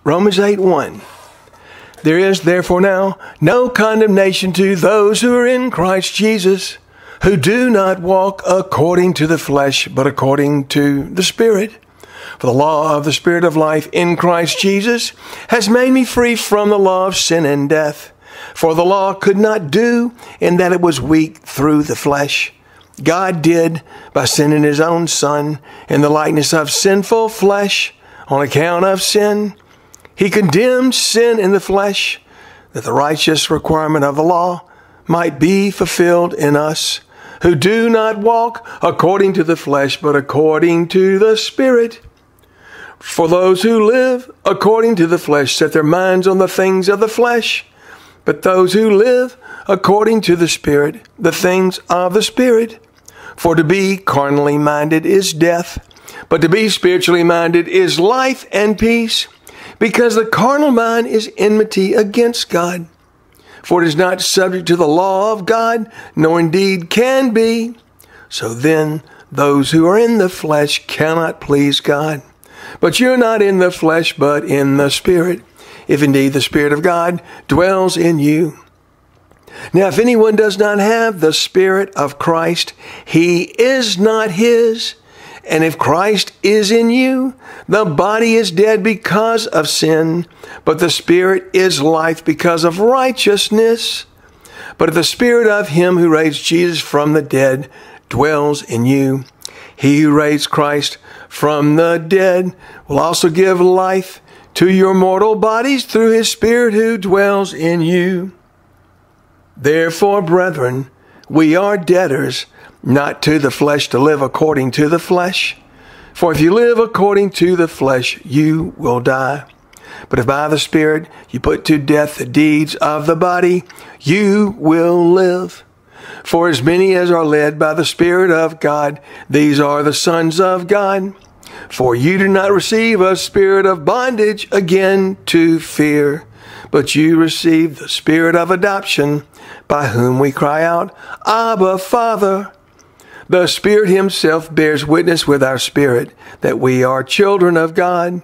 Romans 8:1. There is therefore now no condemnation to those who are in Christ Jesus, who do not walk according to the flesh, but according to the Spirit. For the law of the Spirit of life in Christ Jesus has made me free from the law of sin and death. For the law could not do in that it was weak through the flesh. God did by sending his own Son in the likeness of sinful flesh on account of sin. He condemned sin in the flesh, that the righteous requirement of the law might be fulfilled in us, who do not walk according to the flesh, but according to the Spirit. For those who live according to the flesh set their minds on the things of the flesh, but those who live according to the Spirit, the things of the Spirit. For to be carnally minded is death, but to be spiritually minded is life and peace. Because the carnal mind is enmity against God. For it is not subject to the law of God, nor indeed can be. So then, those who are in the flesh cannot please God. But you're not in the flesh, but in the Spirit, if indeed the Spirit of God dwells in you. Now, if anyone does not have the Spirit of Christ, he is not his. And if Christ is in you, the body is dead because of sin, but the Spirit is life because of righteousness. But if the Spirit of him who raised Jesus from the dead dwells in you, he who raised Christ from the dead will also give life to your mortal bodies through his Spirit who dwells in you. Therefore, brethren, we are debtors, not to the flesh, to live according to the flesh. For if you live according to the flesh, you will die. But if by the Spirit you put to death the deeds of the body, you will live. For as many as are led by the Spirit of God, these are the sons of God. For you do not receive a spirit of bondage again to fear, but you receive the Spirit of adoption, by whom we cry out, Abba, Father. The Spirit himself bears witness with our spirit that we are children of God.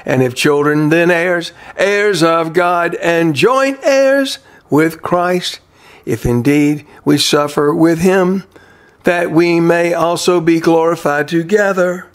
And if children, then heirs, heirs of God, and joint heirs with Christ, if indeed we suffer with him, that we may also be glorified together.